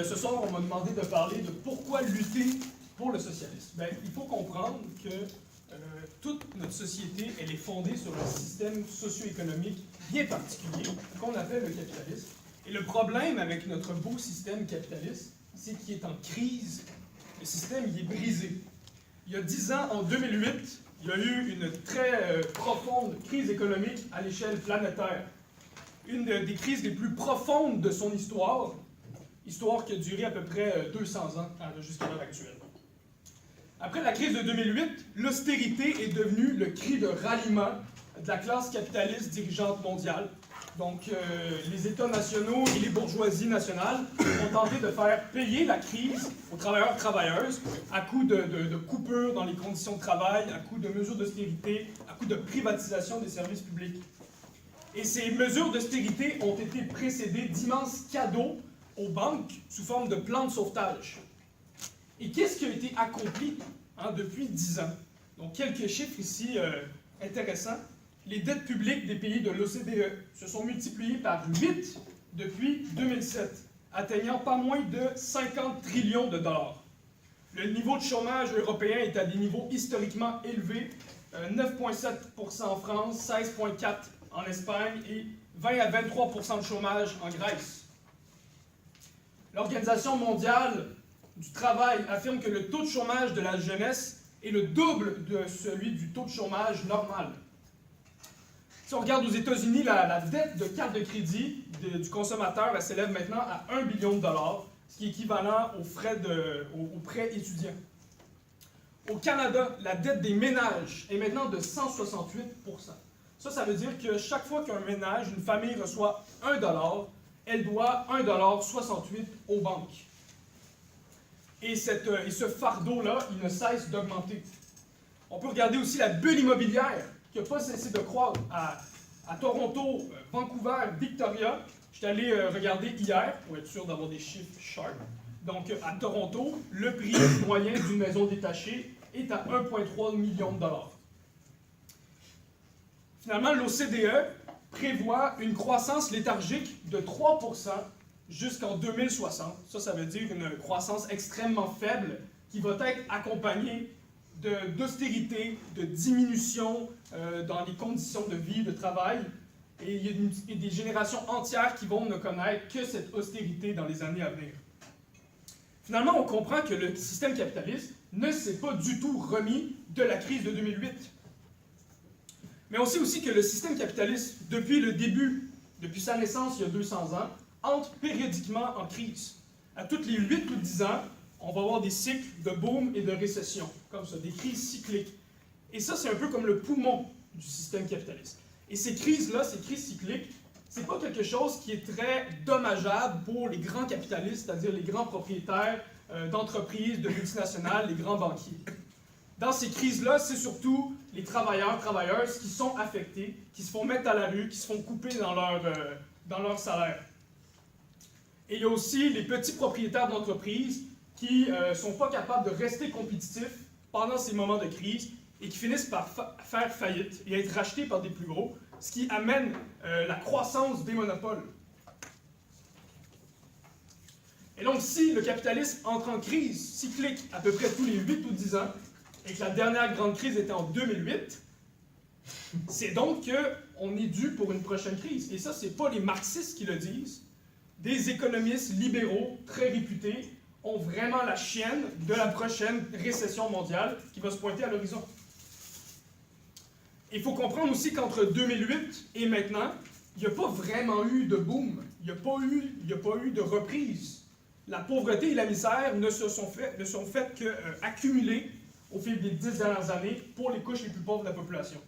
ce soir, on m'a demandé de parler de pourquoi lutter pour le socialisme. Bien, il faut comprendre que toute notre société, elle est fondée sur un système socio-économique bien particulier qu'on appelle le capitalisme. Et le problème avec notre beau système capitaliste, c'est qu'il est en crise. Le système, il est brisé. Il y a 10 ans, en 2008, il y a eu une très profonde crise économique à l'échelle planétaire. Une des crises les plus profondes de son histoire qui a duré à peu près 200 ans jusqu'à l'heure actuelle. Après la crise de 2008, l'austérité est devenue le cri de ralliement de la classe capitaliste dirigeante mondiale. Donc, les États nationaux et les bourgeoisies nationales ont tenté de faire payer la crise aux travailleurs-travailleuses à coup de coupures dans les conditions de travail, à coup de mesures d'austérité, à coup de privatisation des services publics. Et ces mesures d'austérité ont été précédées d'immenses cadeaux aux banques sous forme de plans de sauvetage. Et qu'est-ce qui a été accompli depuis 10 ans? Donc, quelques chiffres ici intéressants. Les dettes publiques des pays de l'OCDE se sont multipliées par 8 depuis 2007, atteignant pas moins de 50 trillions de dollars. Le niveau de chômage européen est à des niveaux historiquement élevés, 9,7% en France, 16,4% en Espagne et 20 à 23% de chômage en Grèce. L'Organisation mondiale du travail affirme que le taux de chômage de la jeunesse est le double de celui du taux de chômage normal. Si on regarde aux États-Unis, la dette de carte de crédit du consommateur elle s'élève maintenant à 1 billion de dollars, ce qui est équivalent aux prêts étudiants. Au Canada, la dette des ménages est maintenant de 168%. Ça veut dire que chaque fois qu'un ménage, une famille reçoit 1 dollar, elle doit 1,68 $ aux banques. Et ce fardeau-là, il ne cesse d'augmenter. On peut regarder aussi la bulle immobilière qui n'a pas cessé de croître à Toronto, Vancouver, Victoria. Je suis allé regarder hier pour être sûr d'avoir des chiffres sharp. Donc, à Toronto, le prix moyen d'une maison détachée est à 1,3 million de dollars. Finalement, l'OCDE prévoit une croissance léthargique de 3% jusqu'en 2060. Ça veut dire une croissance extrêmement faible qui va être accompagnée d'austérité, de diminution dans les conditions de vie, de travail. Et il y a des générations entières qui vont ne connaître que cette austérité dans les années à venir. Finalement, on comprend que le système capitaliste ne s'est pas du tout remis de la crise de 2008. Mais on sait aussi que le système capitaliste, depuis le début, depuis sa naissance il y a 200 ans, entre périodiquement en crise. À toutes les 8 ou 10 ans, on va avoir des cycles de boom et de récession, comme ça, des crises cycliques. Et ça, c'est un peu comme le poumon du système capitaliste. Et ces crises-là, ces crises cycliques, c'est pas quelque chose qui est très dommageable pour les grands capitalistes, c'est-à-dire les grands propriétaires d'entreprises, de multinationales, les grands banquiers. Dans ces crises-là, c'est surtout les travailleurs-travailleuses qui sont affectés, qui se font mettre à la rue, qui se font couper dans leur salaire. Et il y a aussi les petits propriétaires d'entreprises qui ne sont pas capables de rester compétitifs pendant ces moments de crise et qui finissent par faire faillite et être rachetés par des plus gros, ce qui amène la croissance des monopoles. Et donc, si le capitalisme entre en crise cyclique à peu près tous les 8 ou 10 ans, et que la dernière grande crise était en 2008, c'est donc qu'on est dû pour une prochaine crise. Et ça, ce n'est pas les marxistes qui le disent. Des économistes libéraux très réputés ont vraiment la chienne de la prochaine récession mondiale qui va se pointer à l'horizon. Il faut comprendre aussi qu'entre 2008 et maintenant, il n'y a pas vraiment eu de boom. Il n'y a pas eu de reprise. La pauvreté et la misère ne sont faites qu'accumuler au fil des 10 dernières années pour les couches les plus pauvres de la population.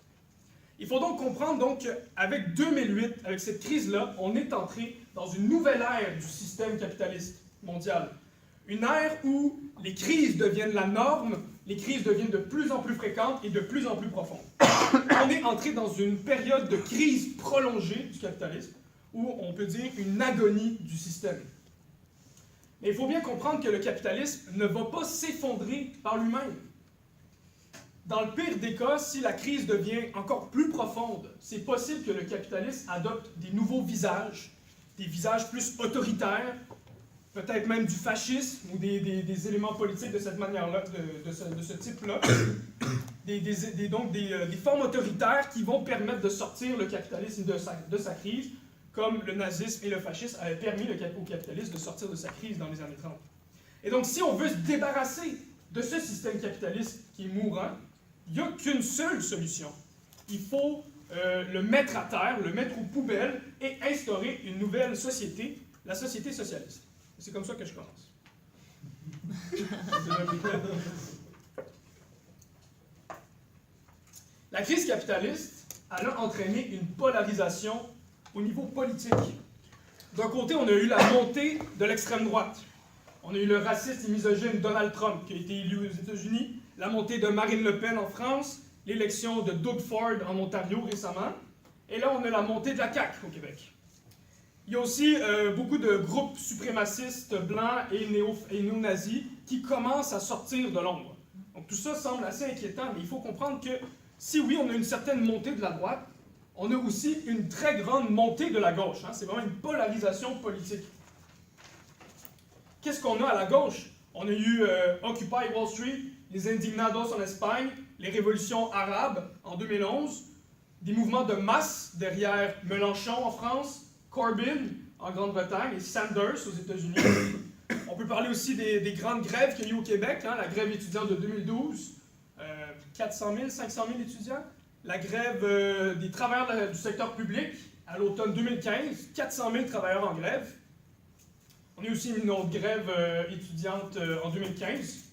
Il faut donc comprendre qu'avec 2008, avec cette crise-là, on est entré dans une nouvelle ère du système capitaliste mondial. Une ère où les crises deviennent la norme, les crises deviennent de plus en plus fréquentes et de plus en plus profondes. On est entré dans une période de crise prolongée du capitalisme, où on peut dire une agonie du système. Mais il faut bien comprendre que le capitalisme ne va pas s'effondrer par lui-même. Dans le pire des cas, si la crise devient encore plus profonde, c'est possible que le capitalisme adopte des nouveaux visages, des visages plus autoritaires, peut-être même du fascisme ou des éléments politiques de cette manière-là, de ce type-là. Donc des formes autoritaires qui vont permettre de sortir le capitalisme de sa crise, comme le nazisme et le fascisme avaient permis au capitalisme de sortir de sa crise dans les années 30. Et donc, si on veut se débarrasser de ce système capitaliste qui est mourant, il n'y a qu'une seule solution. Il faut le mettre à terre, le mettre aux poubelles et instaurer une nouvelle société, la société socialiste. C'est comme ça que je commence. La crise capitaliste, elle a entraîné une polarisation au niveau politique. D'un côté, on a eu la montée de l'extrême droite. On a eu le raciste et misogyne Donald Trump qui a été élu aux États-Unis, la montée de Marine Le Pen en France, l'élection de Doug Ford en Ontario récemment, et là on a la montée de la CAQ au Québec. Il y a aussi beaucoup de groupes suprémacistes blancs et néo-nazis qui commencent à sortir de l'ombre. Donc tout ça semble assez inquiétant, mais il faut comprendre que si oui, on a une certaine montée de la droite, on a aussi une très grande montée de la gauche. Hein? C'est vraiment une polarisation politique. Qu'est-ce qu'on a à la gauche? On a eu Occupy Wall Street, les Indignados en Espagne, les révolutions arabes en 2011, des mouvements de masse derrière Mélenchon en France, Corbyn en Grande-Bretagne et Sanders aux États-Unis. On peut parler aussi des grandes grèves qu'il y a eu au Québec, hein, la grève étudiante de 2012, 400 000, 500 000 étudiants. La grève des travailleurs du secteur public à l'automne 2015, 400 000 travailleurs en grève. On a eu aussi une autre grève étudiante en 2015.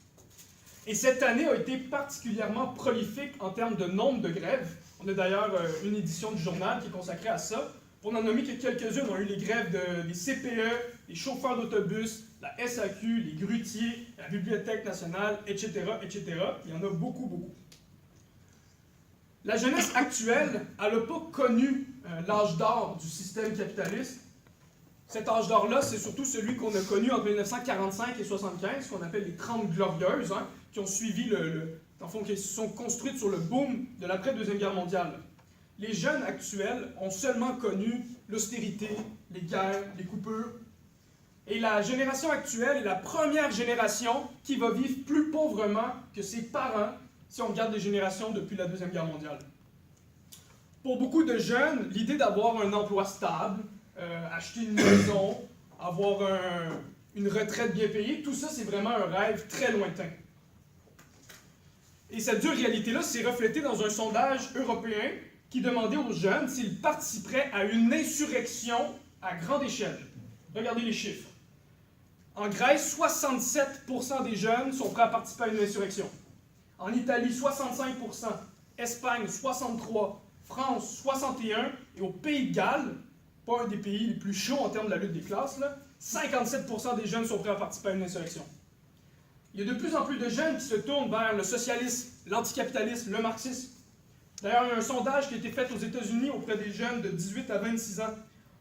Et cette année a été particulièrement prolifique en termes de nombre de grèves. On a d'ailleurs une édition du journal qui est consacrée à ça. Pour n'en nommer que quelques-unes, on a eu les grèves des CPE, les chauffeurs d'autobus, la SAQ, les grutiers, la Bibliothèque nationale, etc., etc. Il y en a beaucoup, beaucoup. La jeunesse actuelle, elle n'a pas connu l'âge d'or du système capitaliste. Cet âge d'or-là, c'est surtout celui qu'on a connu entre 1945 et 1975, qu'on appelle les 30 glorieuses, hein, qui ont suivi qui se sont construites sur le boom de l'après-Deuxième Guerre mondiale. Les jeunes actuels ont seulement connu l'austérité, les guerres, les coupures. Et la génération actuelle est la première génération qui va vivre plus pauvrement que ses parents si on regarde les générations depuis la Deuxième Guerre mondiale. Pour beaucoup de jeunes, l'idée d'avoir un emploi stable, acheter une maison, avoir une retraite bien payée, tout ça, c'est vraiment un rêve très lointain. Et cette dure réalité-là s'est reflétée dans un sondage européen qui demandait aux jeunes s'ils participeraient à une insurrection à grande échelle. Regardez les chiffres. En Grèce, 67% des jeunes sont prêts à participer à une insurrection. En Italie, 65%. Espagne, 63%. France, 61%. Et au Pays de Galles, pas un des pays les plus chauds en termes de la lutte des classes, là, 57% des jeunes sont prêts à participer à une insurrection. Il y a de plus en plus de jeunes qui se tournent vers le socialisme, l'anticapitalisme, le marxisme. D'ailleurs, il y a un sondage qui a été fait aux États-Unis auprès des jeunes de 18 à 26 ans.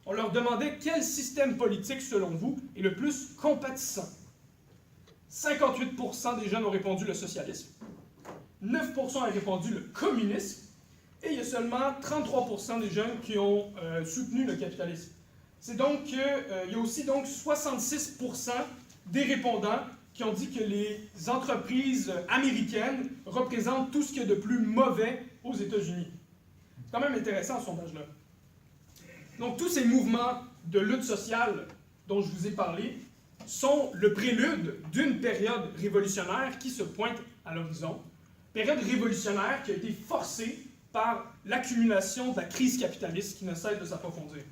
On leur demandait quel système politique, selon vous, est le plus compatissant. 58% des jeunes ont répondu le socialisme. 9% ont répondu le communisme. Et il y a seulement 33% des jeunes qui ont soutenu le capitalisme. C'est donc il y a aussi donc 66% des répondants qui ont dit que les entreprises américaines représentent tout ce qu'il y a de plus mauvais aux États-Unis. C'est quand même intéressant ce sondage-là. Donc tous ces mouvements de lutte sociale dont je vous ai parlé sont le prélude d'une période révolutionnaire qui se pointe à l'horizon. Période révolutionnaire qui a été forcée par l'accumulation de la crise capitaliste qui ne cesse de s'approfondir.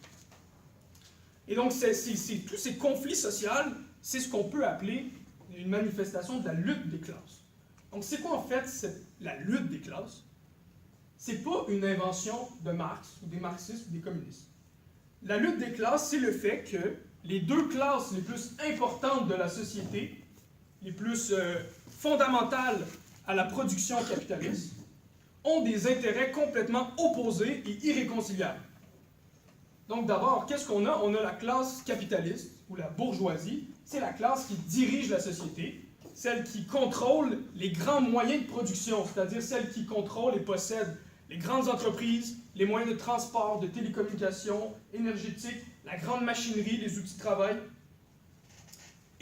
Et donc, tous ces conflits sociaux, c'est ce qu'on peut appeler une manifestation de la lutte des classes. Donc, c'est quoi en fait la lutte des classes? C'est pas une invention de Marx, ou des marxistes, ou des communistes. La lutte des classes, c'est le fait que les deux classes les plus importantes de la société, les plus fondamentales à la production capitaliste, ont des intérêts complètement opposés et irréconciliables. Donc d'abord, qu'est-ce qu'on a? On a la classe capitaliste, ou la bourgeoisie. C'est la classe qui dirige la société, celle qui contrôle les grands moyens de production, c'est-à-dire celle qui contrôle et possède les grandes entreprises, les moyens de transport, de télécommunications, énergétiques, la grande machinerie, les outils de travail.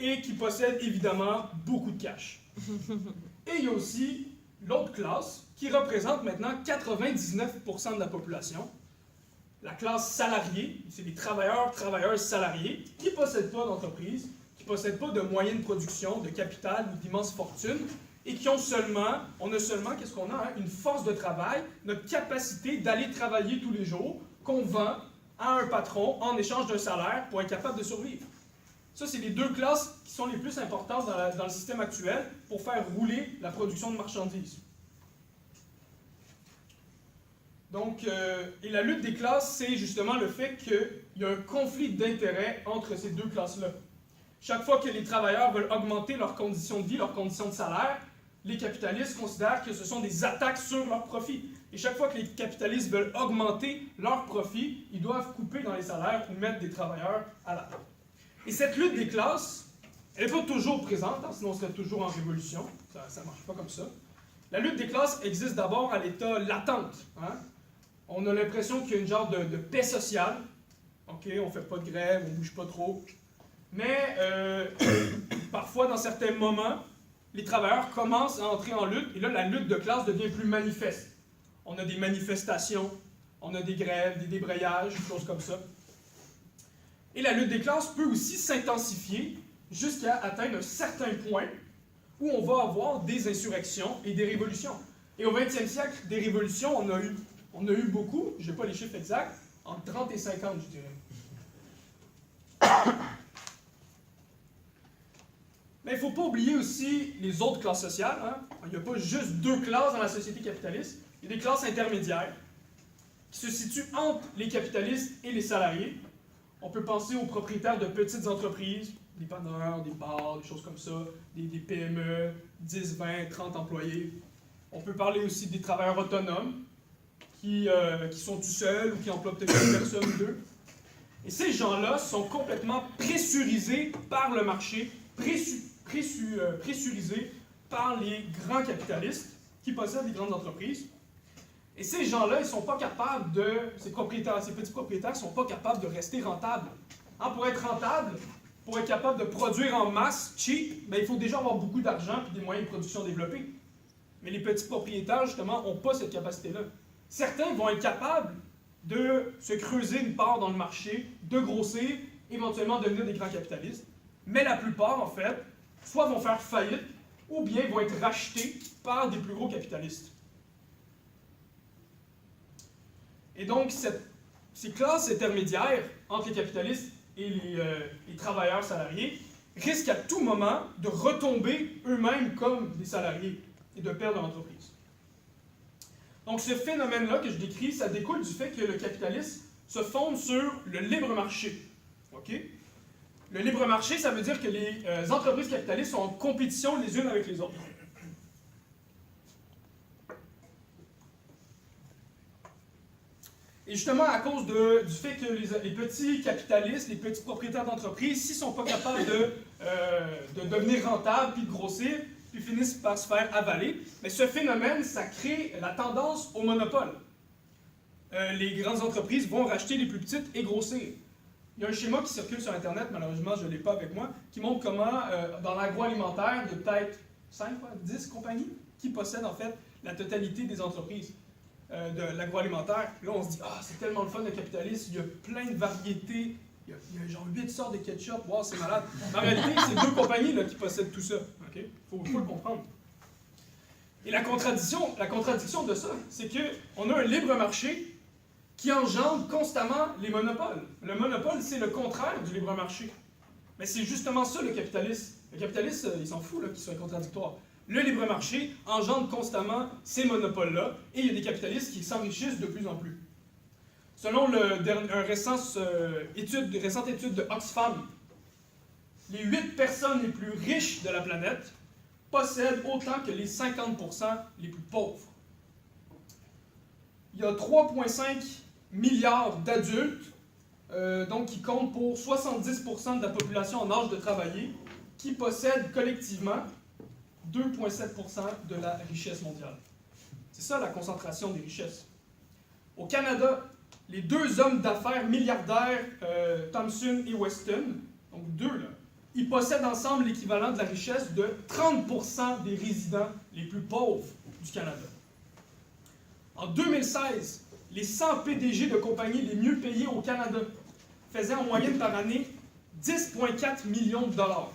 et qui possèdent évidemment beaucoup de cash. Et il y a aussi l'autre classe qui représente maintenant 99% de la population, la classe salariée, c'est les travailleuses salariés qui ne possèdent pas d'entreprise, qui ne possèdent pas de moyens de production, de capital ou d'immenses fortunes, et qui ont seulement, qu'est-ce qu'on a, hein? Une force de travail, notre capacité d'aller travailler tous les jours, qu'on vend à un patron en échange d'un salaire pour être capable de survivre. Ça, c'est les deux classes qui sont les plus importantes dans le système actuel pour faire rouler la production de marchandises. Donc, et la lutte des classes, c'est justement le fait qu'il y a un conflit d'intérêts entre ces deux classes-là. Chaque fois que les travailleurs veulent augmenter leurs conditions de vie, leurs conditions de salaire, les capitalistes considèrent que ce sont des attaques sur leurs profits. Et chaque fois que les capitalistes veulent augmenter leurs profits, ils doivent couper dans les salaires ou mettre des travailleurs à la porte. Et cette lutte des classes, elle n'est pas toujours présente, hein, sinon on serait toujours en révolution. Ça ne marche pas comme ça. La lutte des classes existe d'abord à l'état latente. Hein? On a l'impression qu'il y a une genre de paix sociale. OK, on ne fait pas de grève, on ne bouge pas trop. Mais parfois, dans certains moments, les travailleurs commencent à entrer en lutte, et là, la lutte de classe devient plus manifeste. On a des manifestations, on a des grèves, des débrayages, des choses comme ça. Et la lutte des classes peut aussi s'intensifier jusqu'à atteindre un certain point où on va avoir des insurrections et des révolutions. Et au 20e siècle, des révolutions, on a eu beaucoup, je n'ai pas les chiffres exacts, entre 30 et 50, je dirais. Mais il ne faut pas oublier aussi les autres classes sociales. Hein? Il n'y a pas juste deux classes dans la société capitaliste. Il y a des classes intermédiaires qui se situent entre les capitalistes et les salariés. On peut penser aux propriétaires de petites entreprises, des dépanneurs, des bars, des choses comme ça, des PME, 10, 20, 30 employés. On peut parler aussi des travailleurs autonomes qui sont tout seuls ou qui emploient peut-être une personne ou deux. Et ces gens-là sont complètement pressurisés par le marché, pressurisés par les grands capitalistes qui possèdent les grandes entreprises. Et ces gens-là, ils sont pas capables ces petits propriétaires ne sont pas capables de rester rentables. Hein, pour être rentable, pour être capable de produire en masse, cheap, ben, il faut déjà avoir beaucoup d'argent et des moyens de production développés. Mais les petits propriétaires, justement, n'ont pas cette capacité-là. Certains vont être capables de se creuser une part dans le marché, de grossir, éventuellement devenir des grands capitalistes. Mais la plupart, en fait, soit vont faire faillite, ou bien vont être rachetés par des plus gros capitalistes. Et donc, ces classes intermédiaires entre les capitalistes et les travailleurs salariés risquent à tout moment de retomber eux-mêmes comme des salariés et de perdre leur entreprise. Donc, ce phénomène-là que je décris, ça découle du fait que le capitalisme se fonde sur le libre marché. Okay? Le libre marché, ça veut dire que les entreprises capitalistes sont en compétition les unes avec les autres. Et justement, à cause du fait que les petits capitalistes, les petits propriétaires d'entreprises, s'ils ne sont pas capables de devenir rentables puis de grossir, puis finissent par se faire avaler, mais ce phénomène, ça crée la tendance au monopole. Les grandes entreprises vont racheter les plus petites et grossir. Il y a un schéma qui circule sur Internet, malheureusement je ne l'ai pas avec moi, qui montre comment, dans l'agroalimentaire, il y a peut-être 5, 10 compagnies qui possèdent en fait la totalité des entreprises de l'agroalimentaire. Là, on se dit, ah, c'est tellement le fun le capitalisme, il y a plein de variétés, il y a genre 8 sortes de ketchup, wow, c'est malade. Mais en réalité, c'est 2 compagnies là, qui possèdent tout ça. Okay? Faut le comprendre. Et la contradiction de ça, c'est qu'on a un libre marché qui engendre constamment les monopoles. Le monopole, c'est le contraire du libre marché. Mais c'est justement ça le capitaliste. Le capitaliste, il s'en fout qu'il soit contradictoire. Le libre marché engendre constamment ces monopoles-là, et il y a des capitalistes qui s'enrichissent de plus en plus. Selon une récente étude de Oxfam, les 8 personnes les plus riches de la planète possèdent autant que les 50% les plus pauvres. Il y a 3,5 milliards d'adultes, donc qui comptent pour 70% de la population en âge de travailler, qui possèdent collectivement 2,7% de la richesse mondiale. C'est ça la concentration des richesses. Au Canada, les 2 hommes d'affaires milliardaires, Thomson et Weston, donc 2 là, ils possèdent ensemble l'équivalent de la richesse de 30% des résidents les plus pauvres du Canada. En 2016, les 100 PDG de compagnies les mieux payées au Canada faisaient en moyenne par année 10,4 millions de dollars.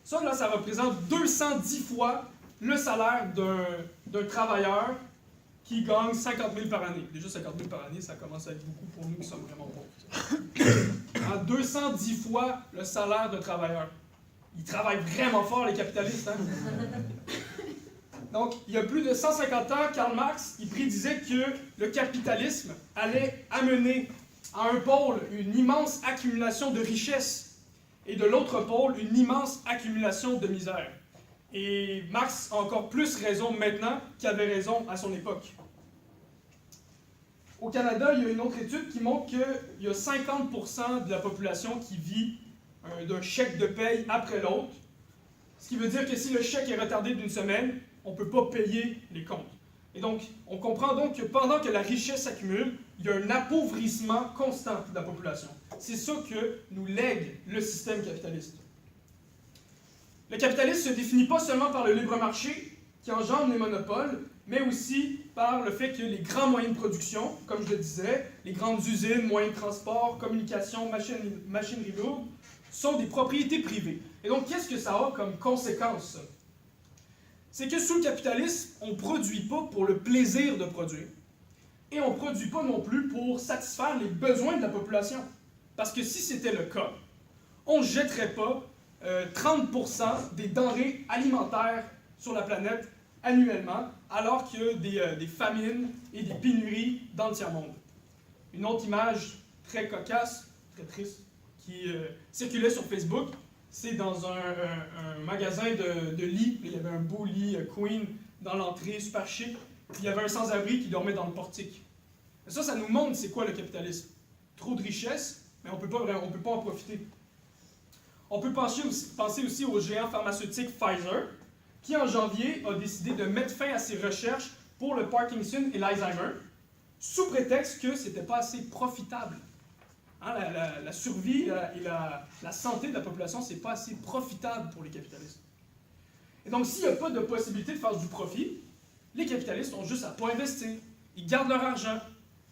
Ça, là, ça représente 210 fois le salaire d'un travailleur qui gagne 50 000 par année. Déjà, 50 000 par année, ça commence à être beaucoup pour nous qui sommes vraiment pauvres. En 210 fois le salaire d'un travailleur. Ils travaillent vraiment fort, les capitalistes. Hein? Donc, il y a plus de 150 ans, Karl Marx, il prédisait que le capitalisme allait amener à un pôle une immense accumulation de richesses et de l'autre pôle une immense accumulation de misère. Et Marx a encore plus raison maintenant qu'il avait raison à son époque. Au Canada, il y a une autre étude qui montre qu'il y a 50% de la population qui vit d'un chèque de paye après l'autre. Ce qui veut dire que si le chèque est retardé d'une semaine, on ne peut pas payer les comptes. Et donc, on comprend donc que pendant que la richesse s'accumule, il y a un appauvrissement constant de la population. C'est ça que nous lègue le système capitaliste. Le capitalisme se définit pas seulement par le libre marché qui engendre les monopoles, mais aussi par le fait que les grands moyens de production, comme je le disais, les grandes usines, moyens de transport, communication, machinerie lourde, sont des propriétés privées. Et donc, qu'est-ce que ça a comme conséquence, ça? C'est que sous le capitalisme, on ne produit pas pour le plaisir de produire, et on ne produit pas non plus pour satisfaire les besoins de la population. Parce que si c'était le cas, on ne jetterait pas 30% des denrées alimentaires sur la planète annuellement, alors qu'il y a des famines et des pénuries dans le tiers-monde. Une autre image très cocasse, très triste, qui circulait sur Facebook, c'est dans un magasin de lits. Il y avait un beau lit Queen dans l'entrée, super chic. Puis il y avait un sans-abri qui dormait dans le portique. Et ça nous montre c'est quoi le capitalisme. Trop de richesse, mais on peut pas en profiter. On peut penser aussi au géant pharmaceutique Pfizer, qui en janvier a décidé de mettre fin à ses recherches pour le Parkinson et l'Alzheimer, sous prétexte que c'était pas assez profitable. Hein, la survie et la santé de la population, c'est pas assez profitable pour les capitalistes. Et donc, s'il n'y a pas de possibilité de faire du profit, les capitalistes ont juste à pas investir. Ils gardent leur argent.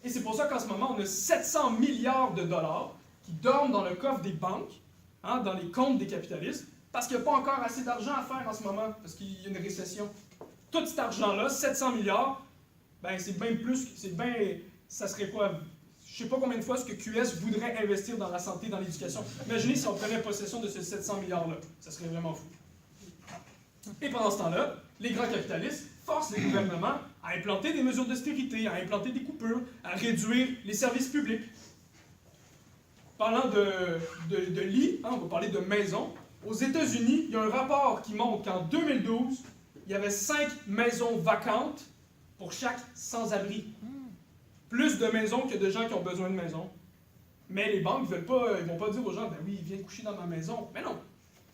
Et c'est pour ça qu'en ce moment, on a 700 milliards de dollars qui dorment dans le coffre des banques, hein, dans les comptes des capitalistes, parce qu'il n'y a pas encore assez d'argent à faire en ce moment, parce qu'il y a une récession. Tout cet argent-là, 700 milliards, ben c'est bien plus, ça serait quoi? Je ne sais pas combien de fois ce que QS voudrait investir dans la santé, dans l'éducation. Imaginez si on prenait possession de ces 700 milliards-là. Ça serait vraiment fou. Et pendant ce temps-là, les grands capitalistes forcent les gouvernements à implanter des mesures d'austérité, à implanter des coupures, à réduire les services publics. Parlant de lits, hein, on va parler de maisons. Aux États-Unis, il y a un rapport qui montre qu'en 2012, il y avait 5 maisons vacantes pour chaque sans-abri. Plus de maisons que de gens qui ont besoin de maisons. Mais les banques ne vont pas dire aux gens, ben oui, viens coucher dans ma maison. Mais non.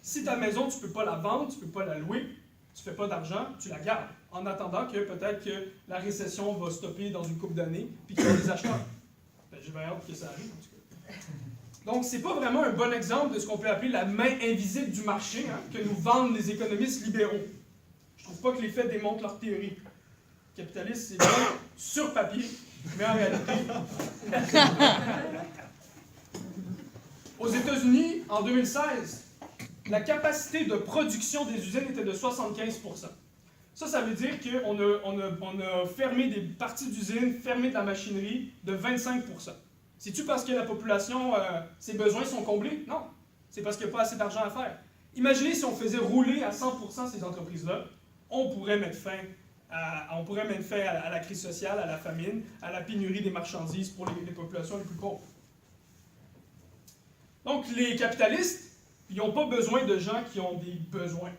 Si ta maison, tu ne peux pas la vendre, tu ne peux pas la louer, tu ne fais pas d'argent, tu la gardes. En attendant que peut-être que la récession va stopper dans une couple d'années, puis qu'il y a des acheteurs. Ben, j'ai bien hâte que ça arrive, en tout cas. Donc, c'est pas vraiment un bon exemple de ce qu'on peut appeler la main invisible du marché, hein, que nous vendent les économistes libéraux. Je trouve pas que les faits démontrent leur théorie. Le capitalisme, c'est bien sur papier, mais en réalité... Aux États-Unis, en 2016, la capacité de production des usines était de 75%. Ça veut dire qu'on a fermé des parties d'usines, fermé de la machinerie de 25%. C'est-tu parce que la population, ses besoins sont comblés? Non. C'est parce qu'il n'y a pas assez d'argent à faire. Imaginez si on faisait rouler à 100% ces entreprises-là, on pourrait mettre fin à la crise sociale, à la famine, à la pénurie des marchandises pour les populations les plus pauvres. Donc, les capitalistes, ils n'ont pas besoin de gens qui ont des besoins.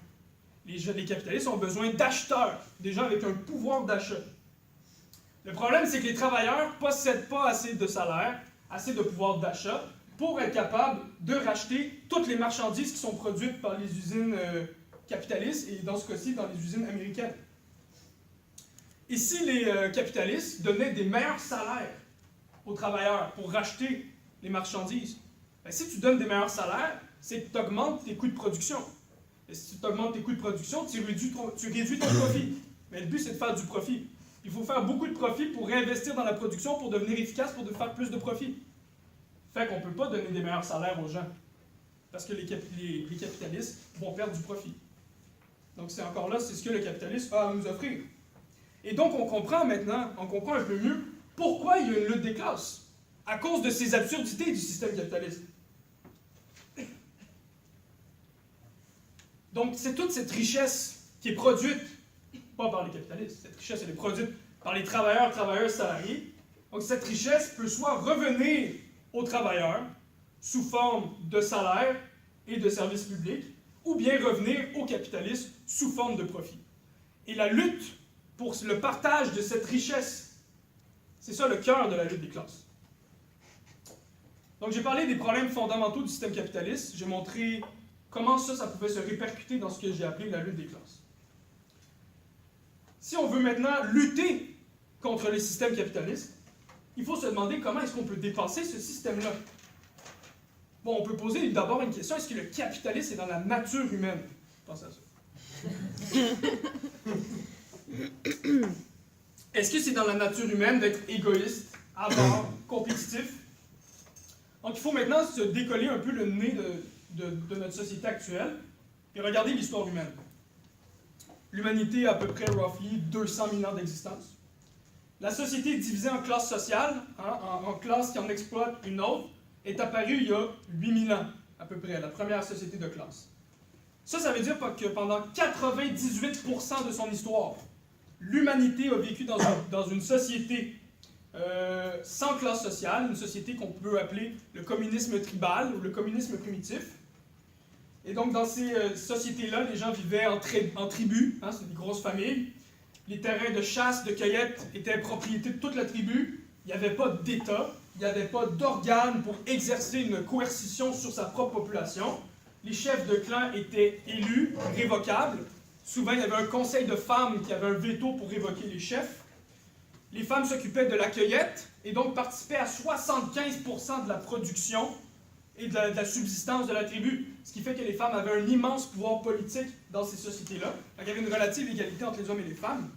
Les capitalistes ont besoin d'acheteurs, des gens avec un pouvoir d'achat. Le problème, c'est que les travailleurs ne possèdent pas assez de salaire, assez de pouvoir d'achat, pour être capables de racheter toutes les marchandises qui sont produites par les usines capitalistes, et dans ce cas-ci, dans les usines américaines. Et si les capitalistes donnaient des meilleurs salaires aux travailleurs pour racheter les marchandises, ben, si tu donnes des meilleurs salaires, c'est que tu augmentes tes coûts de production. Et si tu augmentes tes coûts de production, tu réduis ton profit. Mais le but, c'est de faire du profit. Il faut faire beaucoup de profit pour réinvestir dans la production, pour devenir efficace, pour faire plus de profit. Fait qu'on ne peut pas donner des meilleurs salaires aux gens. Parce que les capitalistes vont perdre du profit. Donc c'est encore là, c'est ce que le capitalisme a à nous offrir. Et donc on comprend maintenant, on comprend un peu mieux pourquoi il y a une lutte des classes. À cause de ces absurdités du système capitaliste. Donc c'est toute cette richesse qui est produite, pas par les capitalistes, cette richesse elle est produite par les travailleurs salariés. Donc cette richesse peut soit revenir aux travailleurs sous forme de salaire et de services publics, ou bien revenir aux capitalistes sous forme de profit. Et la lutte pour le partage de cette richesse, c'est ça le cœur de la lutte des classes. Donc j'ai parlé des problèmes fondamentaux du système capitaliste, j'ai montré comment ça pouvait se répercuter dans ce que j'ai appelé la lutte des classes. Si on veut maintenant lutter contre le système capitaliste, il faut se demander comment est-ce qu'on peut dépasser ce système-là. Bon, on peut poser d'abord une question, est-ce que le capitalisme est dans la nature humaine? Pensez à ça. Est-ce que c'est dans la nature humaine d'être égoïste, avare, compétitif? Donc il faut maintenant se décoller un peu le nez de notre société actuelle et regarder l'histoire humaine. L'humanité a à peu près, roughly, 200 000 ans d'existence. La société est divisée en classes sociales, en classes qui en exploitent une autre, est apparue il y a 8000 ans, à peu près, la première société de classe. Ça veut dire que pendant 98% de son histoire, l'humanité a vécu dans une société sans classe sociale, une société qu'on peut appeler le communisme tribal ou le communisme primitif. Et donc, dans ces sociétés-là, les gens vivaient en tribus, c'est des grosses familles. Les terrains de chasse, de cueillette étaient propriété de toute la tribu. Il n'y avait pas d'État, il n'y avait pas d'organes pour exercer une coercition sur sa propre population. Les chefs de clan étaient élus, révocables. Souvent, il y avait un conseil de femmes qui avait un veto pour révoquer les chefs. Les femmes s'occupaient de la cueillette et donc participaient à 75% de la production et de la subsistance de la tribu. Ce qui fait que les femmes avaient un immense pouvoir politique dans ces sociétés-là. Il y avait une relative égalité entre les hommes et les femmes.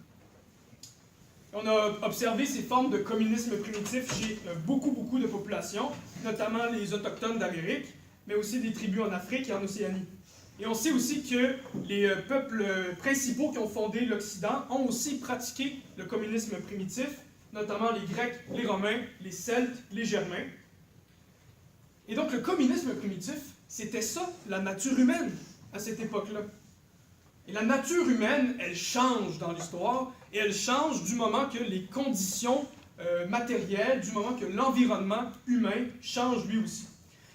On a observé ces formes de communisme primitif chez beaucoup de populations, notamment les Autochtones d'Amérique, mais aussi des tribus en Afrique et en Océanie. Et on sait aussi que les peuples principaux qui ont fondé l'Occident ont aussi pratiqué le communisme primitif, notamment les Grecs, les Romains, les Celtes, les Germains. Et donc le communisme primitif, c'était ça, la nature humaine, à cette époque-là. Et la nature humaine, elle change dans l'histoire, et elle change du moment que les conditions matérielles, du moment que l'environnement humain change lui aussi.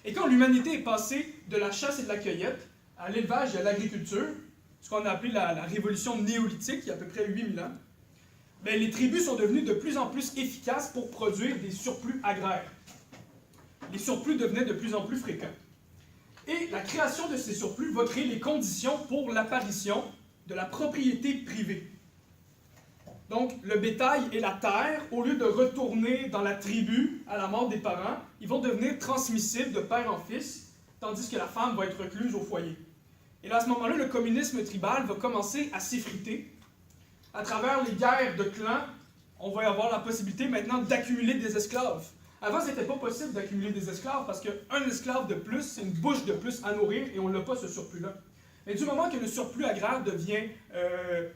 Et quand l'humanité est passée de la chasse et de la cueillette à l'élevage et à l'agriculture, ce qu'on a appelé la révolution néolithique, il y a à peu près 8000 ans, bien, les tribus sont devenues de plus en plus efficaces pour produire des surplus agraires. Les surplus devenaient de plus en plus fréquents. Et la création de ces surplus va créer les conditions pour l'apparition de la propriété privée. Donc, le bétail et la terre, au lieu de retourner dans la tribu à la mort des parents, ils vont devenir transmissibles de père en fils, tandis que la femme va être recluse au foyer. Et là, à ce moment-là, le communisme tribal va commencer à s'effriter. À travers les guerres de clans, on va avoir la possibilité maintenant d'accumuler des esclaves. Avant, ce n'était pas possible d'accumuler des esclaves parce qu'un esclave de plus, c'est une bouche de plus à nourrir et on n'a pas ce surplus-là. Mais du moment que le surplus agraire devient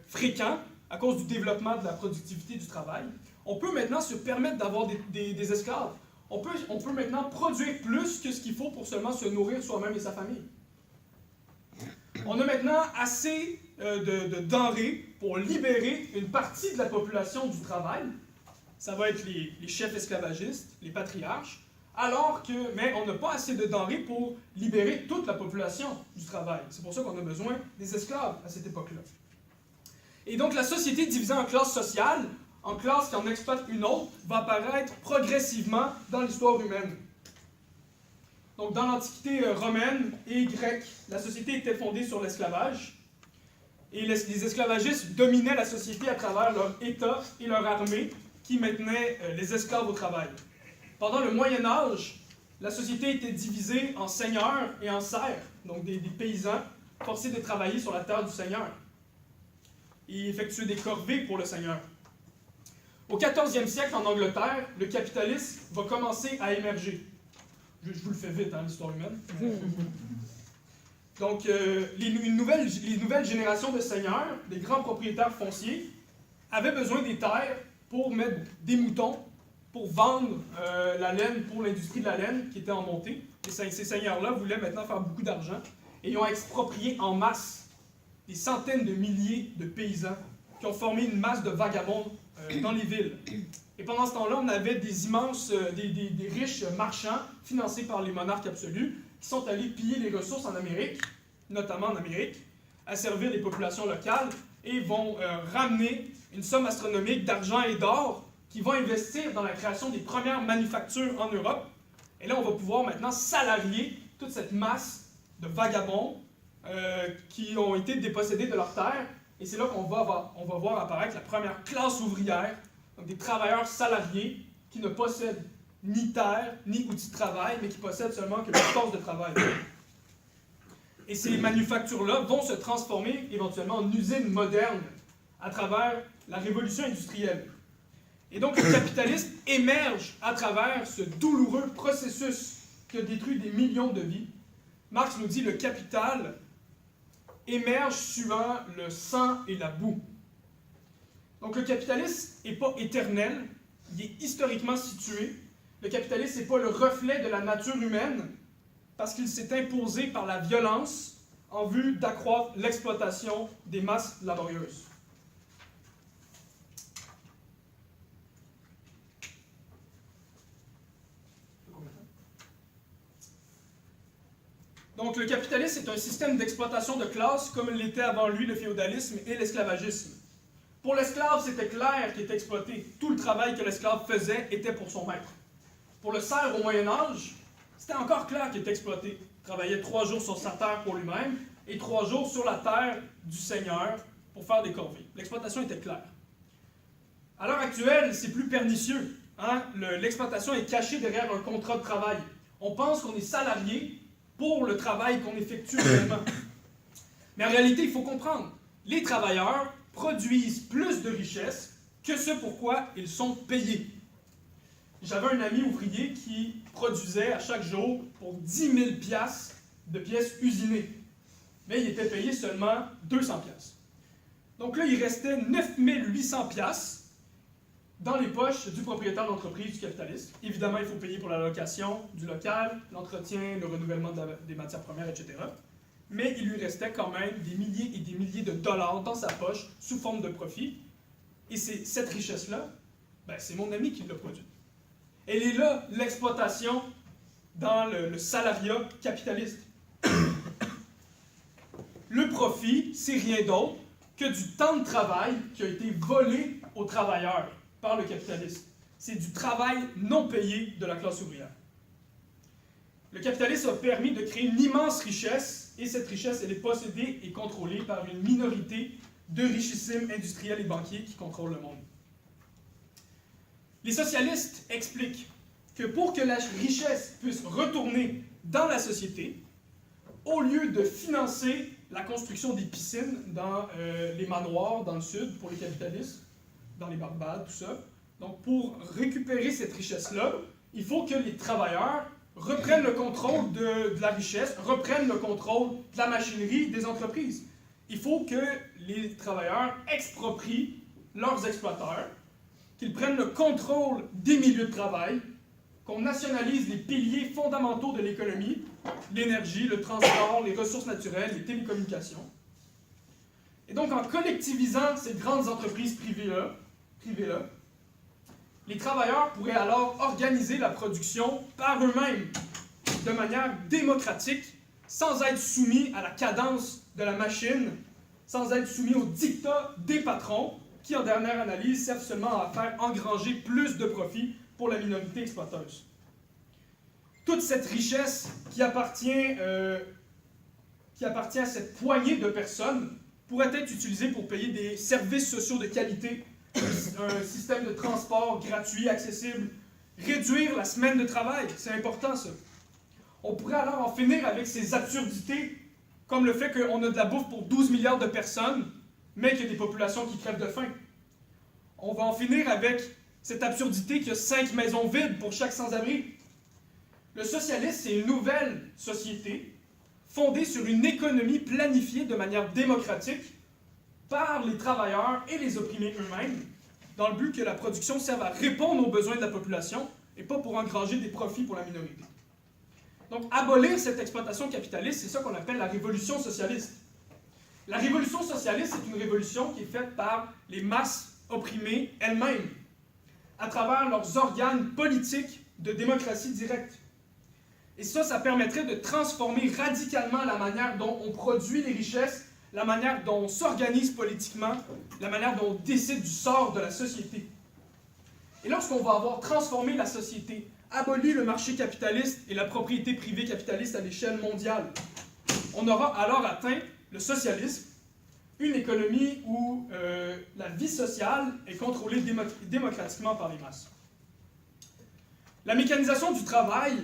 fréquent, à cause du développement de la productivité du travail, on peut maintenant se permettre d'avoir des esclaves. On peut maintenant produire plus que ce qu'il faut pour seulement se nourrir soi-même et sa famille. On a maintenant assez de denrées pour libérer une partie de la population du travail. Ça va être les chefs esclavagistes, les patriarches, mais on n'a pas assez de denrées pour libérer toute la population du travail. C'est pour ça qu'on a besoin des esclaves à cette époque-là. Et donc la société divisée en classes sociales, en classes qui en exploitent une autre, va apparaître progressivement dans l'histoire humaine. Donc dans l'Antiquité romaine et grecque, la société était fondée sur l'esclavage. Et les esclavagistes dominaient la société à travers leur État et leur armée qui maintenaient les esclaves au travail. Pendant le Moyen Âge, la société était divisée en seigneurs et en serfs, donc des paysans forcés de travailler sur la terre du seigneur et effectuer des corvées pour le seigneur. Au 14e siècle, en Angleterre, le capitalisme va commencer à émerger. Je vous le fais vite, hein, l'histoire humaine. Donc, les nouvelles générations de seigneurs, des grands propriétaires fonciers, avaient besoin des terres pour mettre des moutons, pour vendre la laine pour l'industrie de la laine qui était en montée. Et ces seigneurs-là voulaient maintenant faire beaucoup d'argent et ils ont exproprié en masse des centaines de milliers de paysans qui ont formé une masse de vagabonds dans les villes. Et pendant ce temps-là, on avait des immenses, des riches marchands financés par les monarques absolus qui sont allés piller les ressources en Amérique, notamment en Amérique, asservir les populations locales et vont ramener une somme astronomique d'argent et d'or qui vont investir dans la création des premières manufactures en Europe. Et là, on va pouvoir maintenant salarier toute cette masse de vagabonds qui ont été dépossédés de leurs terres. Et c'est là qu'on va voir apparaître la première classe ouvrière, donc des travailleurs salariés qui ne possèdent ni terre, ni outils de travail, mais qui possèdent seulement que leur force de travail. Et ces manufactures-là vont se transformer éventuellement en usines modernes à travers la révolution industrielle. Et donc le capitalisme émerge à travers ce douloureux processus qui a détruit des millions de vies. Marx nous dit que le capital émerge suivant le sang et la boue. Donc le capitalisme n'est pas éternel, il est historiquement situé. Le capitalisme n'est pas le reflet de la nature humaine parce qu'il s'est imposé par la violence en vue d'accroître l'exploitation des masses laborieuses. Donc le capitalisme est un système d'exploitation de classe comme l'était avant lui le féodalisme et l'esclavagisme. Pour l'esclave, c'était clair qu'il était exploité. Tout le travail que l'esclave faisait était pour son maître. Pour le serf au Moyen Âge, c'était encore clair qu'il était exploité. Il travaillait 3 jours sur sa terre pour lui-même et 3 jours sur la terre du seigneur pour faire des corvées. L'exploitation était claire. À l'heure actuelle, c'est plus pernicieux. Hein? L'exploitation est cachée derrière un contrat de travail. On pense qu'on est salarié pour le travail qu'on effectue réellement. Mais en réalité, il faut comprendre, les travailleurs produisent plus de richesses que ce pourquoi ils sont payés. J'avais un ami ouvrier qui produisait à chaque jour pour 10 000 piastres de pièces usinées. Mais il était payé seulement 200 piastres. Donc là, il restait 9 800 piastres dans les poches du propriétaire d'entreprise, du capitaliste. Évidemment, il faut payer pour la location du local, l'entretien, le renouvellement des matières premières, etc. Mais il lui restait quand même des milliers et des milliers de dollars dans sa poche sous forme de profit. Et cette richesse-là, ben, c'est mon ami qui l'a produite. Elle est là, l'exploitation dans le salariat capitaliste. Le profit, c'est rien d'autre que du temps de travail qui a été volé aux travailleurs par le capitalisme. C'est du travail non payé de la classe ouvrière. Le capitalisme a permis de créer une immense richesse, et cette richesse, elle est possédée et contrôlée par une minorité de richissimes industriels et banquiers qui contrôlent le monde. Les socialistes expliquent que pour que la richesse puisse retourner dans la société, au lieu de financer la construction des piscines dans les manoirs dans le sud pour les capitalistes, dans les Barbades, tout ça, donc pour récupérer cette richesse-là, il faut que les travailleurs reprennent le contrôle de la richesse, reprennent le contrôle de la machinerie des entreprises. Il faut que les travailleurs exproprient leurs exploiteurs, qu'ils prennent le contrôle des milieux de travail, qu'on nationalise les piliers fondamentaux de l'économie, l'énergie, le transport, les ressources naturelles, les télécommunications. Et donc, en collectivisant ces grandes entreprises privées-là, les travailleurs pourraient alors organiser la production par eux-mêmes, de manière démocratique, sans être soumis à la cadence de la machine, sans être soumis au diktat des patrons, qui, en dernière analyse, servent seulement à faire engranger plus de profits pour la minorité exploiteuse. Toute cette richesse qui appartient à cette poignée de personnes pourrait être utilisée pour payer des services sociaux de qualité, un système de transport gratuit, accessible, réduire la semaine de travail, c'est important ça. On pourrait alors en finir avec ces absurdités, comme le fait qu'on a de la bouffe pour 12 milliards de personnes, mais qu'il y a des populations qui crèvent de faim. On va en finir avec cette absurdité qu'il y a 5 maisons vides pour chaque sans-abri. Le socialisme, c'est une nouvelle société fondée sur une économie planifiée de manière démocratique par les travailleurs et les opprimés eux-mêmes, dans le but que la production serve à répondre aux besoins de la population et pas pour engranger des profits pour la minorité. Donc, abolir cette exploitation capitaliste, c'est ça qu'on appelle la révolution socialiste. La révolution socialiste, c'est une révolution qui est faite par les masses opprimées elles-mêmes, à travers leurs organes politiques de démocratie directe. Et ça permettrait de transformer radicalement la manière dont on produit les richesses, la manière dont on s'organise politiquement, la manière dont on décide du sort de la société. Et lorsqu'on va avoir transformé la société, aboli le marché capitaliste et la propriété privée capitaliste à l'échelle mondiale, on aura alors atteint le socialisme, une économie où la vie sociale est contrôlée démocratiquement par les masses. La mécanisation du travail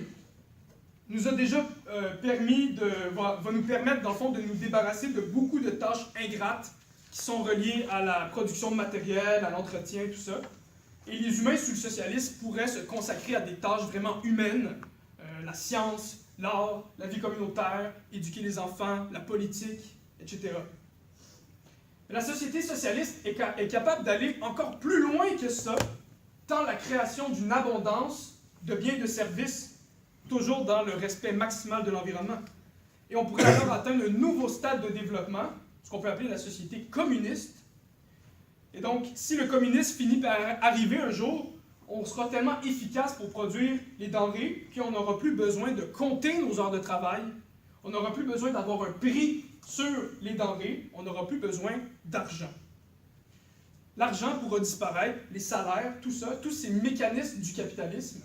nous a déjà va nous permettre, dans le fond, de nous débarrasser de beaucoup de tâches ingrates qui sont reliées à la production de matériel, à l'entretien, tout ça. Et les humains sous le socialisme pourraient se consacrer à des tâches vraiment humaines, la science, l'art, la vie communautaire, éduquer les enfants, la politique, etc. Mais la société socialiste est capable d'aller encore plus loin que ça, tant la création d'une abondance de biens et de services, toujours dans le respect maximal de l'environnement. Et on pourrait alors atteindre un nouveau stade de développement, ce qu'on peut appeler la société communiste. Et donc, si le communisme finit par arriver un jour, on sera tellement efficace pour produire les denrées qu'on n'aura plus besoin de compter nos heures de travail, on n'aura plus besoin d'avoir un prix sur les denrées, on n'aura plus besoin d'argent. L'argent pourra disparaître, les salaires, tout ça, tous ces mécanismes du capitalisme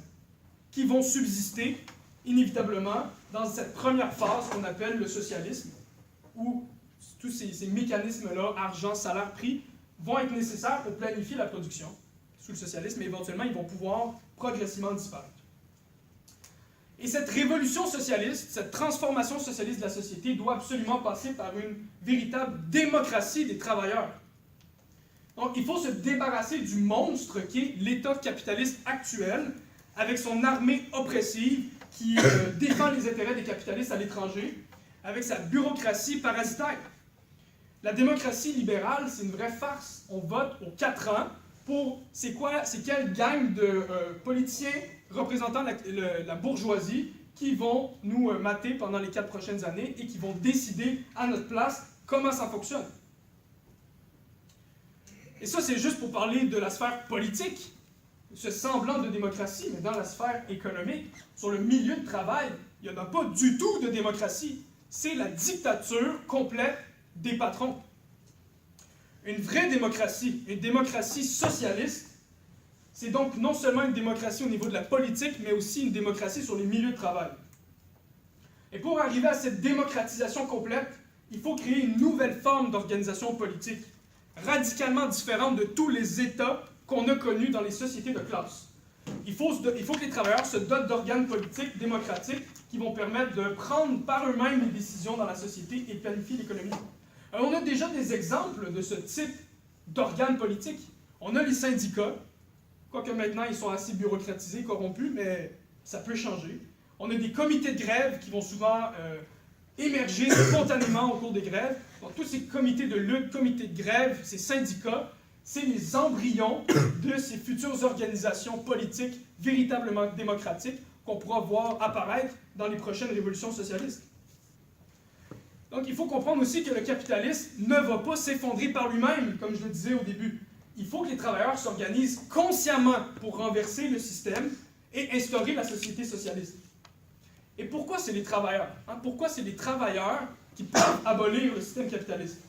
qui vont subsister inévitablement dans cette première phase qu'on appelle le socialisme, où tous ces mécanismes-là, argent, salaire, prix, vont être nécessaires pour planifier la production sous le socialisme, mais éventuellement, ils vont pouvoir progressivement disparaître. Et cette révolution socialiste, cette transformation socialiste de la société doit absolument passer par une véritable démocratie des travailleurs. Donc, il faut se débarrasser du monstre qui est l'État capitaliste actuel, avec son armée oppressive qui défend les intérêts des capitalistes à l'étranger, avec sa bureaucratie parasitaire. La démocratie libérale, c'est une vraie farce. On vote aux 4 ans pour c'est quelle gang de politiciens représentant la bourgeoisie qui vont nous mater pendant les 4 prochaines années et qui vont décider à notre place comment ça fonctionne. Et ça, c'est juste pour parler de la sphère politique, ce semblant de démocratie, mais dans la sphère économique, sur le milieu de travail, il n'y en a pas du tout de démocratie. C'est la dictature complète des patrons. Une vraie démocratie, une démocratie socialiste, c'est donc non seulement une démocratie au niveau de la politique, mais aussi une démocratie sur les milieux de travail. Et pour arriver à cette démocratisation complète, il faut créer une nouvelle forme d'organisation politique, radicalement différente de tous les États qu'on a connus dans les sociétés de classe. Il faut que les travailleurs se dotent d'organes politiques démocratiques qui vont permettre de prendre par eux-mêmes les décisions dans la société et planifier l'économie. On a déjà des exemples de ce type d'organes politiques. On a les syndicats, quoique maintenant ils sont assez bureaucratisés, corrompus, mais ça peut changer. On a des comités de grève qui vont souvent émerger spontanément au cours des grèves. Donc tous ces comités de lutte, comités de grève, ces syndicats, c'est les embryons de ces futures organisations politiques véritablement démocratiques qu'on pourra voir apparaître dans les prochaines révolutions socialistes. Donc il faut comprendre aussi que le capitalisme ne va pas s'effondrer par lui-même, comme je le disais au début. Il faut que les travailleurs s'organisent consciemment pour renverser le système et instaurer la société socialiste. Et pourquoi c'est les travailleurs? Pourquoi c'est les travailleurs qui peuvent abolir le système capitaliste?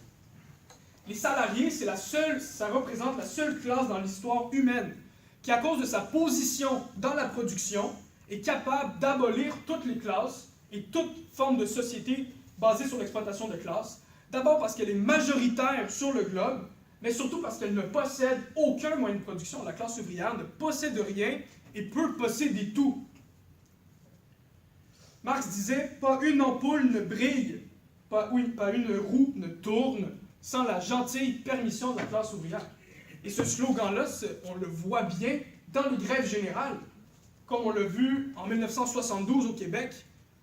Les salariés, ça représente la seule classe dans l'histoire humaine qui, à cause de sa position dans la production, est capable d'abolir toutes les classes et toute forme de société basée sur l'exploitation de classe. D'abord parce qu'elle est majoritaire sur le globe, mais surtout parce qu'elle ne possède aucun moyen de production. La classe ouvrière ne possède rien et peut posséder tout. Marx disait « Pas une ampoule ne brille, pas une roue ne tourne sans la gentille permission de la classe ouvrière. » Et ce slogan-là, on le voit bien dans les grèves générales, comme on l'a vu en 1972 au Québec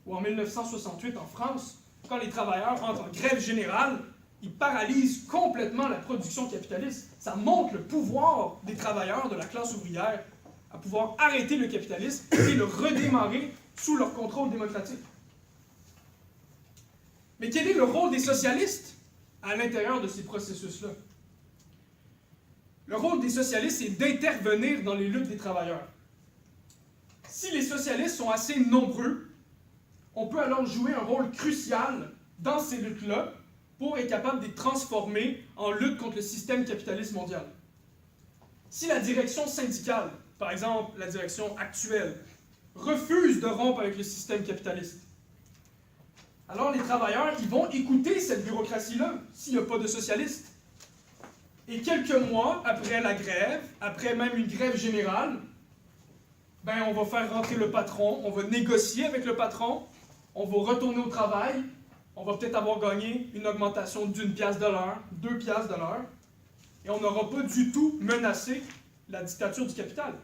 ou en 1968 en France, quand les travailleurs entrent en grève générale, ils paralysent complètement la production capitaliste. Ça montre le pouvoir des travailleurs de la classe ouvrière à pouvoir arrêter le capitalisme et le redémarrer sous leur contrôle démocratique. Mais quel est le rôle des socialistes à l'intérieur de ces processus-là? Le rôle des socialistes, c'est d'intervenir dans les luttes des travailleurs. Si les socialistes sont assez nombreux, on peut alors jouer un rôle crucial dans ces luttes-là pour être capable de les transformer en lutte contre le système capitaliste mondial. Si la direction syndicale, par exemple la direction actuelle, refuse de rompre avec le système capitaliste, alors les travailleurs, ils vont écouter cette bureaucratie-là s'il n'y a pas de socialistes. Et quelques mois après la grève, après même une grève générale, ben on va faire rentrer le patron, on va négocier avec le patron, on va retourner au travail, on va peut-être avoir gagné une augmentation d'1 piastre de l'heure, 2 piastres de l'heure, et on n'aura pas du tout menacé la dictature du capital.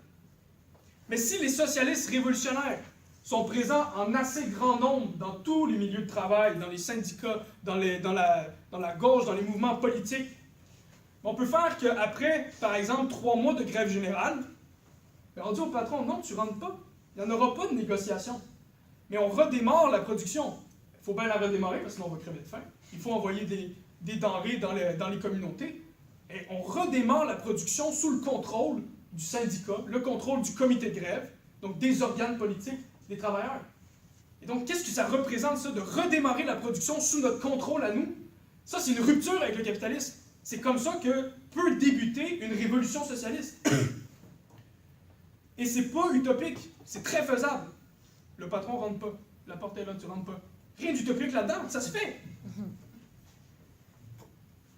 Mais si les socialistes révolutionnaires sont présents en assez grand nombre dans tous les milieux de travail, dans les syndicats, dans la gauche, dans les mouvements politiques, on peut faire qu'après, par exemple, 3 mois de grève générale, on dit au patron, non, tu ne rentres pas. Il n'y en aura pas de négociation. Mais on redémarre la production. Il faut bien la redémarrer parce que sinon on va crever de faim. Il faut envoyer des denrées dans les communautés. Et on redémarre la production sous le contrôle du syndicat, le contrôle du comité de grève, donc des organes politiques, des travailleurs. Et donc, qu'est-ce que ça représente, ça, de redémarrer la production sous notre contrôle à nous? Ça, c'est une rupture avec le capitalisme. C'est comme ça que peut débuter une révolution socialiste. Et c'est pas utopique, c'est très faisable. Le patron ne rentre pas, la porte est là, tu ne rentres pas. Rien d'utopique là-dedans, ça se fait.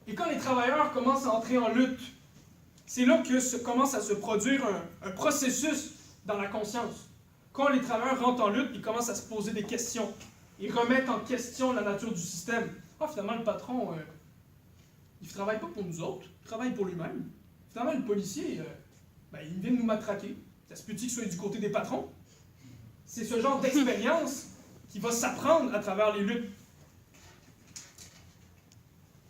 Et quand les travailleurs commencent à entrer en lutte, c'est là que commence à se produire un processus dans la conscience. Quand les travailleurs rentrent en lutte, ils commencent à se poser des questions. Ils remettent en question la nature du système. Ah, finalement, le patron, il ne travaille pas pour nous autres, il travaille pour lui-même. Finalement, le policier, il vient de nous matraquer. Ça se peut-il qu'il soit du côté des patrons? C'est ce genre d'expérience qui va s'apprendre à travers les luttes.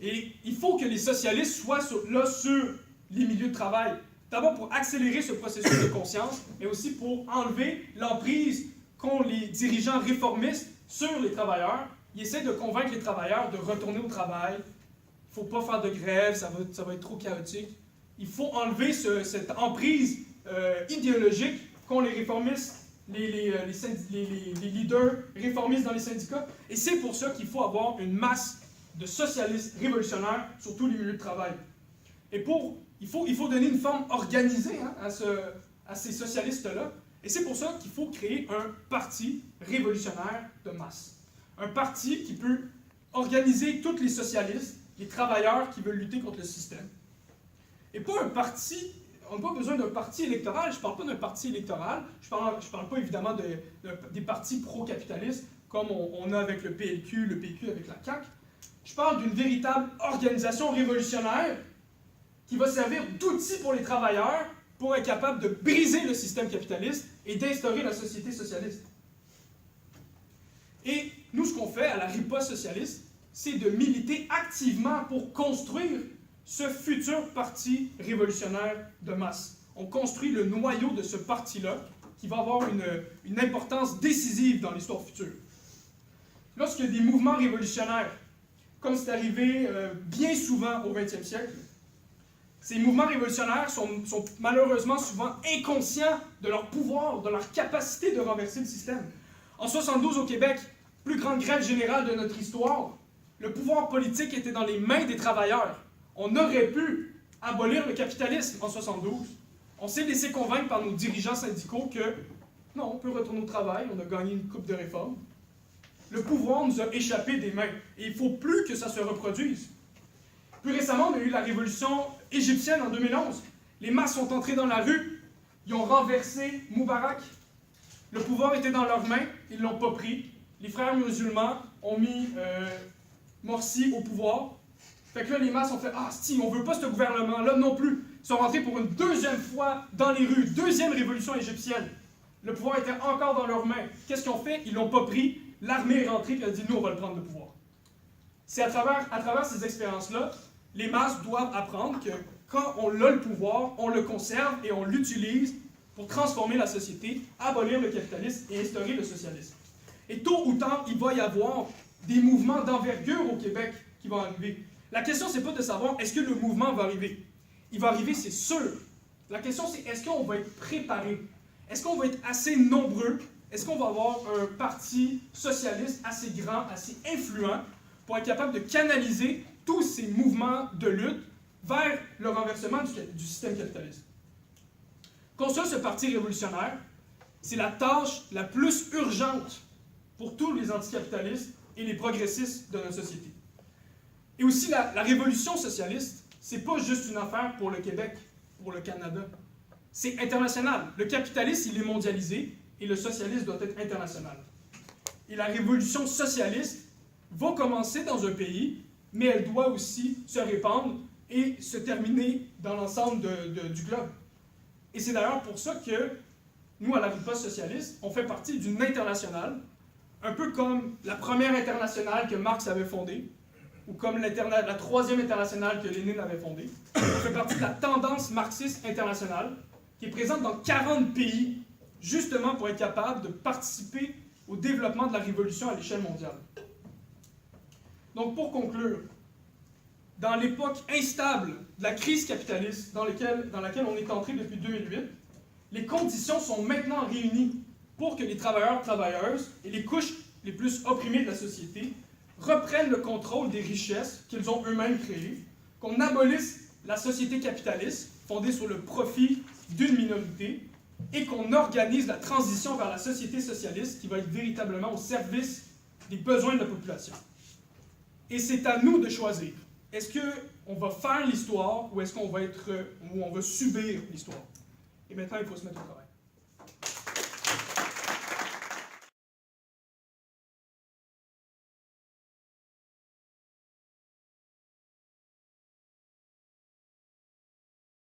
Et il faut que les socialistes soient là sur les milieux de travail. D'abord pour accélérer ce processus de conscience, mais aussi pour enlever l'emprise qu'ont les dirigeants réformistes sur les travailleurs. Ils essaient de convaincre les travailleurs de retourner au travail. Il ne faut pas faire de grève, ça va être trop chaotique. Il faut enlever cette emprise idéologique qu'ont les réformistes, les leaders réformistes dans les syndicats. Et c'est pour ça qu'il faut avoir une masse de socialistes révolutionnaires sur tous les milieux de travail. Et il faut donner une forme organisée à ces socialistes-là. Et c'est pour ça qu'il faut créer un parti révolutionnaire de masse. Un parti qui peut organiser tous les socialistes, les travailleurs qui veulent lutter contre le système. Et pas un parti, on n'a pas besoin d'un parti électoral, je ne parle pas d'un parti électoral, je parle pas évidemment des partis pro-capitalistes comme on a avec le PQ avec la CAQ. Je parle d'une véritable organisation révolutionnaire qui va servir d'outil pour les travailleurs pour être capable de briser le système capitaliste et d'instaurer la société socialiste. Et nous, ce qu'on fait à la riposte socialiste, c'est de militer activement pour construire ce futur parti révolutionnaire de masse. On construit le noyau de ce parti-là qui va avoir une importance décisive dans l'histoire future. Lorsqu'il y a des mouvements révolutionnaires, comme c'est arrivé bien souvent au XXe siècle, ces mouvements révolutionnaires sont malheureusement souvent inconscients de leur pouvoir, de leur capacité de renverser le système. En 1972 au Québec, plus grande grève générale de notre histoire, le pouvoir politique était dans les mains des travailleurs. On aurait pu abolir le capitalisme en 1972. On s'est laissé convaincre par nos dirigeants syndicaux que non, on peut retourner au travail, on a gagné une coupe de réformes. Le pouvoir nous a échappé des mains et il ne faut plus que ça se reproduise. Plus récemment, on a eu la révolution égyptienne en 2011. Les masses sont entrées dans la rue, ils ont renversé Moubarak. Le pouvoir était dans leurs mains, ils ne l'ont pas pris. les frères musulmans ont mis Morsi au pouvoir. Fait que là, les masses ont fait « Ah, si, on veut pas ce gouvernement-là non plus. » Ils sont rentrés pour une deuxième fois dans les rues, deuxième révolution égyptienne. Le pouvoir était encore dans leurs mains. Qu'est-ce qu'ils ont fait? Ils l'ont pas pris. L'armée est rentrée et a dit « Nous, on va le prendre le pouvoir. » C'est à travers ces expériences-là, les masses doivent apprendre que quand on a le pouvoir, on le conserve et on l'utilise pour transformer la société, abolir le capitalisme et instaurer le socialisme. Et tôt ou tard, il va y avoir des mouvements d'envergure au Québec qui vont arriver. La question, c'est pas de savoir est-ce que le mouvement va arriver. Il va arriver, c'est sûr. La question, c'est est-ce qu'on va être préparé? Est-ce qu'on va être assez nombreux? Est-ce qu'on va avoir un parti socialiste assez grand, assez influent pour être capable de canaliser tous ces mouvements de lutte vers le renversement du système capitaliste? Construire ce parti révolutionnaire, c'est la tâche la plus urgente pour tous les anticapitalistes et les progressistes de notre société. Et aussi, la révolution socialiste, c'est pas juste une affaire pour le Québec, pour le Canada. C'est international. Le capitalisme, il est mondialisé et le socialisme doit être international. Et la révolution socialiste va commencer dans un pays, mais elle doit aussi se répandre et se terminer dans l'ensemble du globe. Et c'est d'ailleurs pour ça que nous, à la riposte socialiste, on fait partie d'une internationale, un peu comme la première internationale que Marx avait fondée, ou comme la troisième internationale que Lénine avait fondée. On fait partie de la tendance marxiste internationale, qui est présente dans 40 pays, justement pour être capable de participer au développement de la révolution à l'échelle mondiale. Donc, pour conclure, dans l'époque instable de la crise capitaliste dans laquelle on est entré depuis 2008, les conditions sont maintenant réunies pour que les travailleurs, travailleuses et les couches les plus opprimées de la société reprennent le contrôle des richesses qu'ils ont eux-mêmes créées, qu'on abolisse la société capitaliste fondée sur le profit d'une minorité et qu'on organise la transition vers la société socialiste qui va être véritablement au service des besoins de la population. Et c'est à nous de choisir. Est-ce qu'on va faire l'histoire ou est-ce qu'on va subir l'histoire? Et maintenant, il faut se mettre au travail.